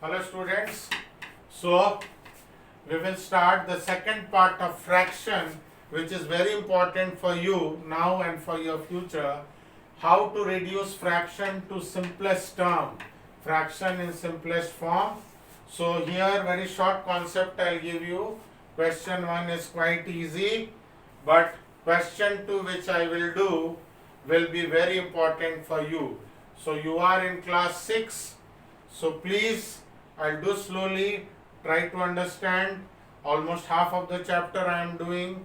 Hello students. So we will start the second part of fraction, which is very important for you now and for your future. How to reduce fraction to simplest term, fraction in simplest form. So here very short concept I'll give you. Question 1 is quite easy, but question 2 which I will do will be very important for you. So you are in class 6. So please, I'll do slowly, try to understand. Almost half of the chapter I am doing.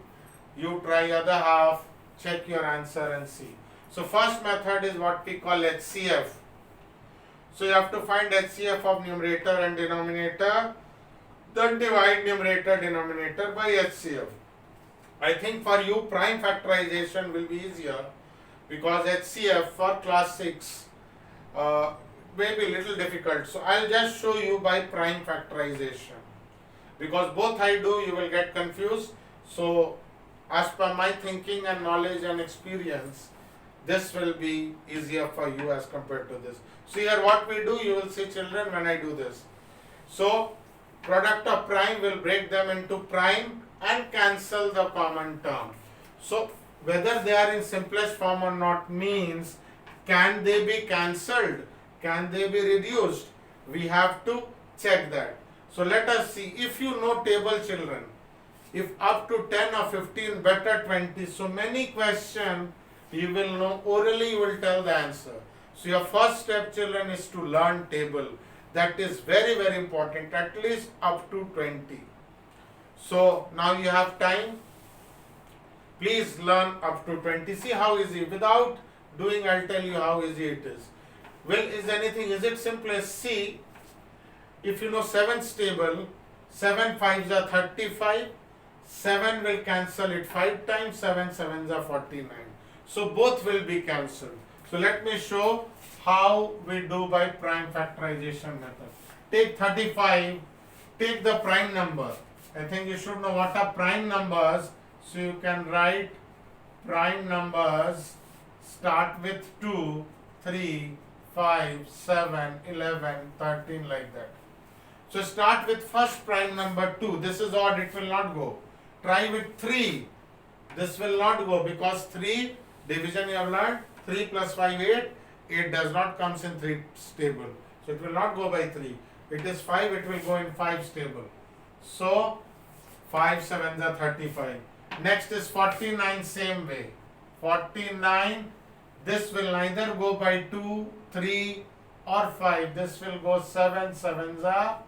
You try other half, check your answer and see. So first method is what we call HCF. So you have to find HCF of numerator and denominator. Then divide numerator denominator by HCF. I think for you prime factorization will be easier because HCF for class 6 may be a little difficult. So I'll just show you by prime factorization. Because both I do, you will get confused. So as per my thinking and knowledge and experience, this will be easier for you as compared to this. So here what we do, you will see children when I do this. So product of prime will break them into prime and cancel the common term. So whether they are in simplest form or not means, can they be cancelled? Can they be reduced? We have to check that. So let us see. If you know table children, if up to 10 or 15, better 20. So many questions you will know orally, you will tell the answer. So your first step children is to learn table. That is very important, at least up to 20. So now you have time. Please learn up to 20. See how easy. Without doing, I'll tell you how easy it is. Well, is it simple as see? If you know 7's table, 7 5s are 35, 7 will cancel it 5 times, 7 7s are 49. So both will be cancelled. So let me show how we do by prime factorization method. Take 35, take the prime number. I think you should know what are prime numbers. So you can write prime numbers start with 2, 3, 5, 7, 11, 13 like that. So start with first prime number 2. This is odd, it will not go. Try with 3. This will not go because 3 division you have learned. 3 plus 5, 8. 8 does not comes in 3 table. So it will not go by 3. It is 5, it will go in 5 table. So 5 7s are 35. Next is 49, same way. 49, this will neither go by 2, 3 or 5. This will go 7 7s are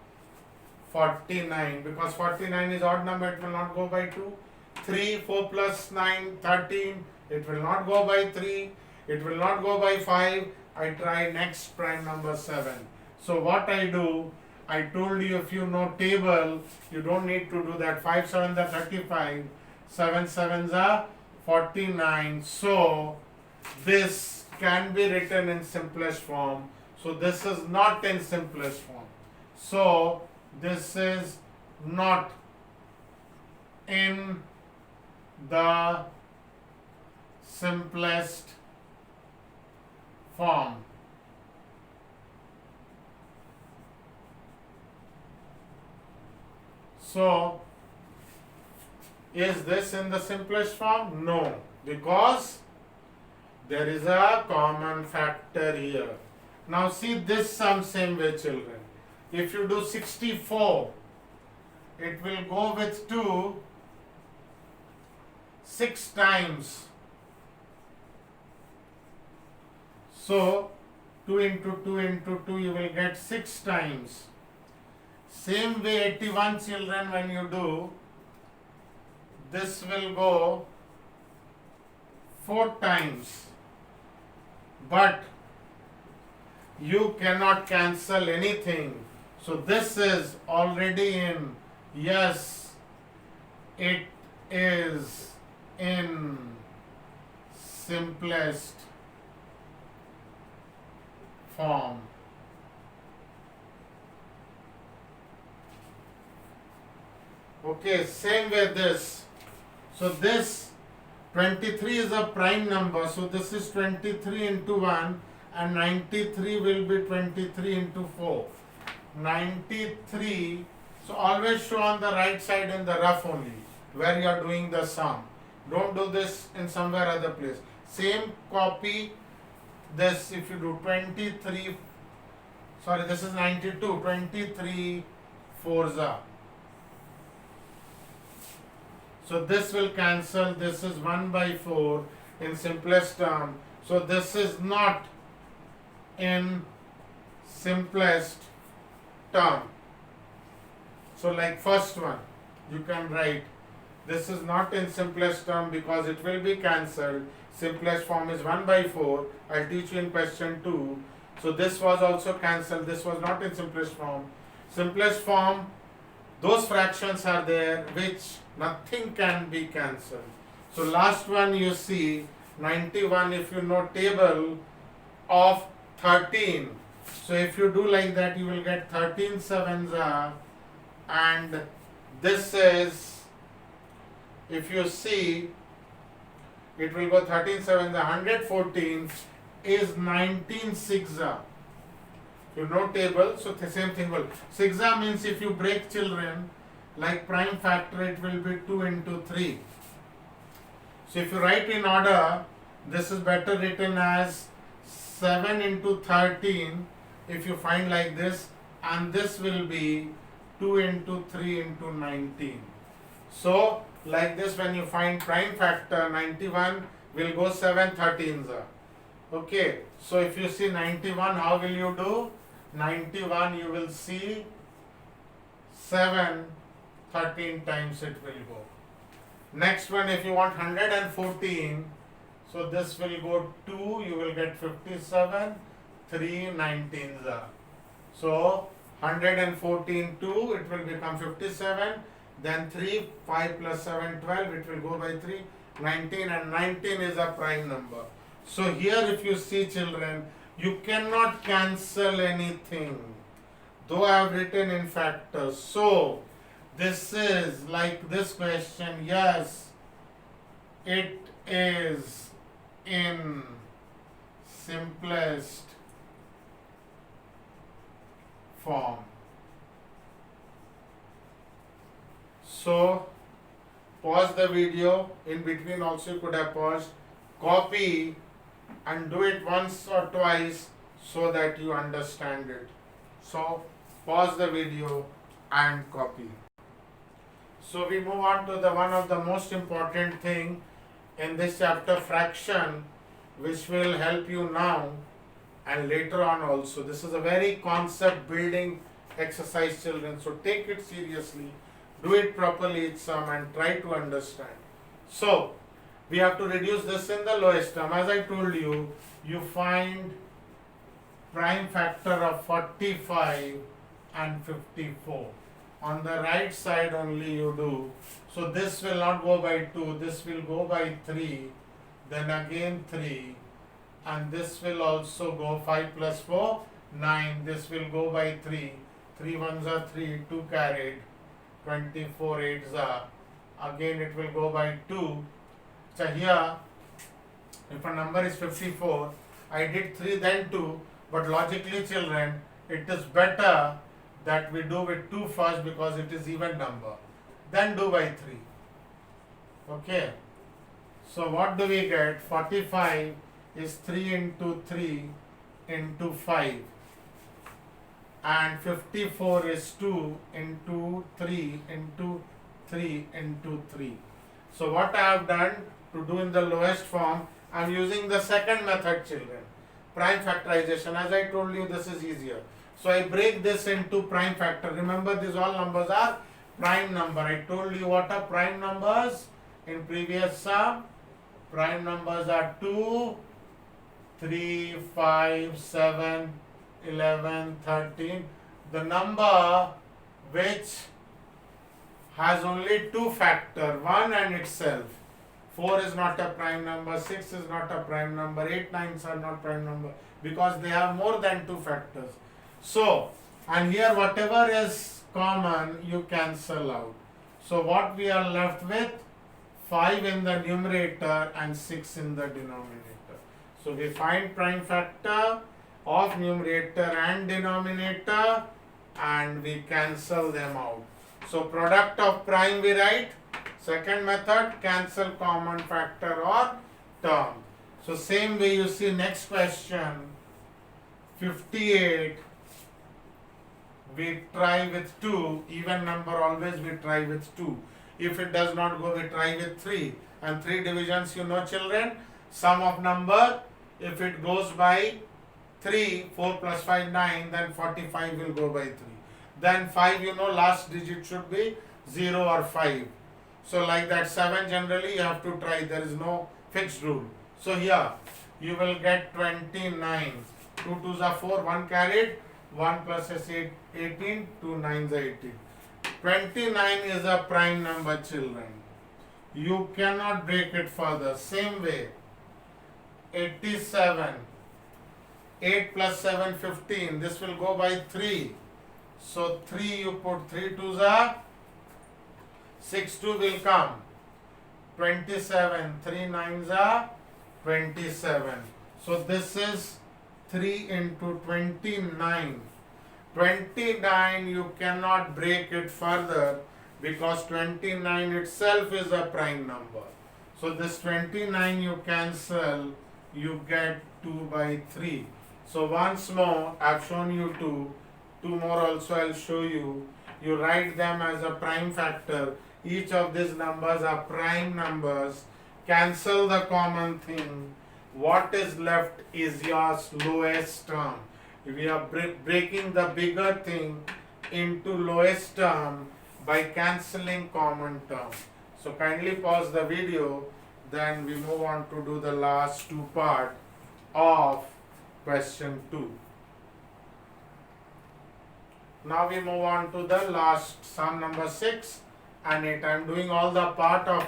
49 because 49 is odd number, it will not go by 2. 3, 4 plus 9, 13, it will not go by 3, it will not go by 5. I try next prime number 7. So what I do, I told you if you know table, you don't need to do that. 5 7s are 35, 7 7s are 49. So this can be written in simplest form. So this is not in simplest form. So this is not in the simplest form. So is this in the simplest form? No, because there is a common factor here. Now see this sum same way children. If you do 64, it will go with 2 6 times. So 2 into 2 into 2 you will get 6 times. Same way 81 children when you do, this will go 4 times. But you cannot cancel anything. So this is already in. Yes, it is in simplest form. Okay, same way this. So this 23 is a prime number. So this is 23 into 1 and 93 will be 23 into 4. 93. So always show on the right side in the rough only, where you are doing the sum. Don't do this in somewhere other place. Same copy this. If you do 23, sorry, this is 92, 23 fours are. So this will cancel, this is 1 by 4 in simplest term. So this is not in simplest term. So like first one, you can write, this is not in simplest term because it will be cancelled. Simplest form is 1 by 4. I'll teach you in question 2. So this was also cancelled. This was not in simplest form. Simplest form, those fractions are there which nothing can be cancelled. So last one you see 91, if you know table of 13. So if you do like that, you will get 13 sevens are, and this is, if you see, it will go 13 sevens are, 114 is 19 sixes are. You know table, so the same thing will. Sixes means if you break children, like prime factor, it will be 2 into 3. So if you write in order, this is better written as 7 into 13 if you find like this, and this will be 2 into 3 into 19. So like this, when you find prime factor, 91 will go 7 13s are. Okay, so if you see 91, how will you do? 91 you will see 7 13 times it will go. Next one, if you want 114, so this will go 2, you will get 57, 3 19s are. So 114 2, it will become 57, then 3, 5 plus 7 12, it will go by 3, 19, and 19 is a prime number. So here if you see children, you cannot cancel anything, though I have written in factors. So this is like this question, yes, it is in simplest form. So pause the video, in between also you could have paused, copy and do it once or twice so that you understand it. So pause the video and copy. So we move on to the one of the most important thing in this chapter, fraction, which will help you now and later on also. This is a very concept building exercise, children, so take it seriously, do it properly each sum and try to understand. So we have to reduce this in the lowest term. As I told you, you find prime factor of 45 and 54. On the right side only you do. So this will not go by 2, this will go by 3, then again 3, and this will also go 5 plus 4, 9, this will go by 3, 3 ones are 3, 2 carried, 24 eights are, again it will go by 2. So here, if a number is 54, I did 3 then 2, but logically children, it is better that we do with 2 first because it is even number, then do by 3. Okay. So what do we get? 45 is 3 into 3 into 5, and 54 is 2 into 3 into 3 into 3. So what I have done to do in the lowest form, I am using the second method, children, prime factorization. As I told you, this is easier. So I break this into prime factor. Remember, these all numbers are prime number. I told you what are prime numbers in previous sum. Prime numbers are 2, 3, 5, 7, 11, 13. The number which has only 2 factor, 1 and itself. 4 is not a prime number, 6 is not a prime number, 8, 9s are not prime number because they have more than 2 factors. So, and here whatever is common you cancel out. So what we are left with? 5 in the numerator and 6 in the denominator. So we find prime factor of numerator and denominator and we cancel them out. So product of prime we write. Second method, cancel common factor or term. So same way you see next question, 58, we try with 2, even number always we try with 2. If it does not go, we try with 3. And 3 divisions, you know children, sum of number, if it goes by 3, 4 plus 5, 9, then 45 will go by 3. Then 5, you know, last digit should be 0 or 5. So like that, 7 generally you have to try, there is no fixed rule. So here, you will get 29. 2 2s are 4, 1 carried, 1 plus is 18, 2 9s are 18. 29 is a prime number, children. You cannot break it further. Same way, 87, 8 plus 7, 15. This will go by 3. So 3 you put 3 2s are 6 2 will come. 27, 3 9s are 27. So this is 3 into 29. 29 you cannot break it further because 29 itself is a prime number. So this 29 you cancel, you get 2 by 3. So once more I have shown you 2. 2 more also I will show you. You write them as a prime factor. Each of these numbers are prime numbers. Cancel the common thing. What is left is your lowest term. We are breaking the bigger thing into lowest term by cancelling common term. So kindly pause the video, then we move on to do the last 2 part of question 2. Now we move on to the last sum number 6 and 8. I am doing all the part of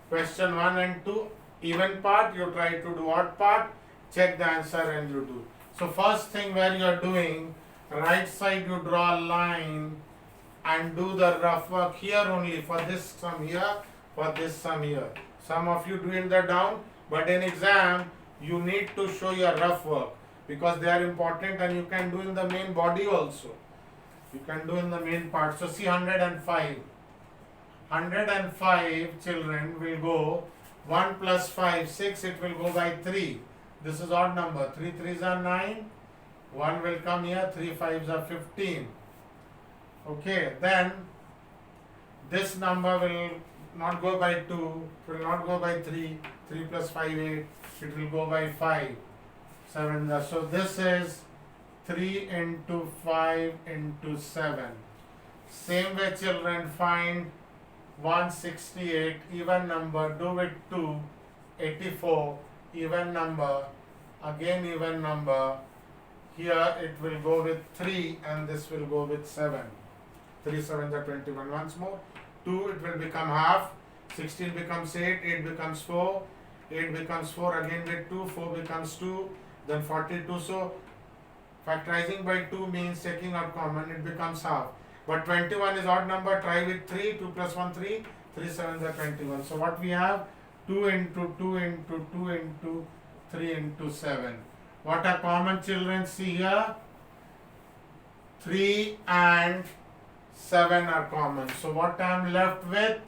question 1 and 2. Even part, you try to do odd part, check the answer and you do. So first thing where you are doing, right side you draw a line and do the rough work here only for this sum here, for this sum here. Some of you doing the down, but in exam you need to show your rough work because they are important and you can do in the main body also. You can do in the main part. So see 105. 105 children will go 1 plus 5, 6, it will go by 3. This is odd number. 3 3s are 9. 1 will come here. 3 5s are 15. Okay, then this number will not go by 2. It will not go by 3. 3 plus 5, 8. It will go by 5. 7. So this is 3 into 5 into 7. Same way children, find 168, even number, do with 2, 84, even number, again even number, here it will go with 3 and this will go with 7, 3 7s are 21, once more, 2 it will become half, 16 becomes 8, 8 becomes 4, 8 becomes 4, again with 2, 4 becomes 2, then 42, so factorizing by 2 means taking out common, it becomes half. But 21 is odd number, try with 3, 2 plus 1, 3, 3 7s are 21. So what we have? 2 into 2 into 2 into 3 into 7. What are common children? See here, 3 and 7 are common. So what I am left with?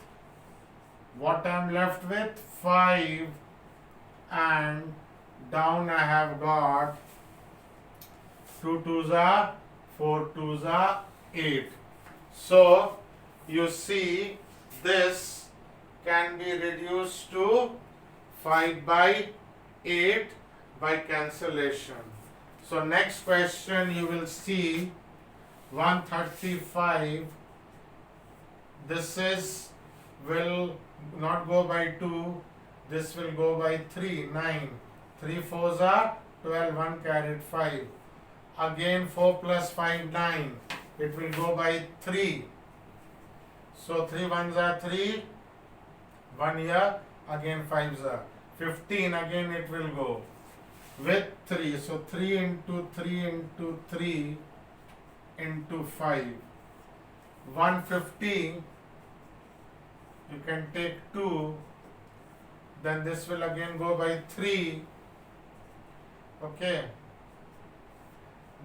What I am left with? 5 and down I have got 2 2s are 4 2s are 8. So you see this can be reduced to 5 by 8 by cancellation. So next question you will see 135. This is will not go by 2. This will go by 3, 9. 3 4s are 12, 1 carried 5. Again 4 plus 5, 9. It will go by 3. So 3 1s are 3. 1 here. Again 5s are 15. Again it will go with 3. So 3 into 3 into 3 into 5. 150. You can take 2. Then this will again go by 3. Okay.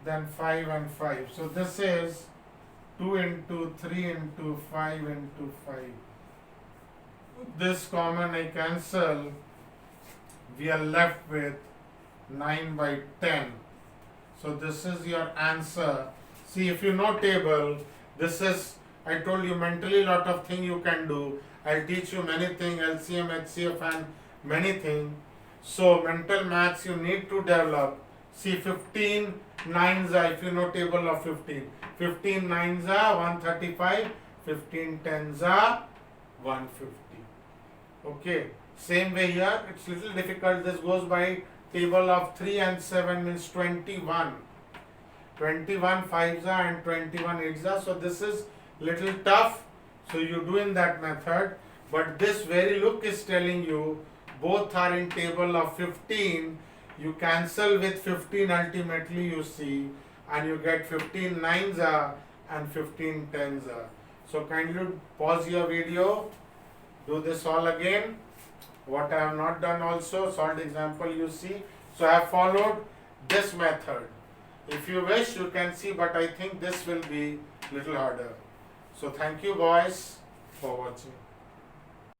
Then 5 and 5. So this is 2 into 3 into 5 into 5. This common I cancel. We are left with 9 by 10. So this is your answer. See, if you know table, this is, I told you mentally lot of thing you can do. I'll teach you many things, LCM, HCF and many things. So mental maths you need to develop. See, 15 nines are, if you know table of 15. 15 nines are 135, 15 tens are 150. Okay, same way here, it's little difficult. This goes by table of 3 and 7 means 21. 21 fives are and 21 eights are. So this is little tough. So you do in that method. But this very look is telling you both are in table of 15. You cancel with 15 ultimately you see, and you get 15 nines are and 15 tens are. So kindly pause your video, do this all again. What I have not done also, solved example you see. So I have followed this method. If you wish you can see, but I think this will be little harder. So thank you boys for watching.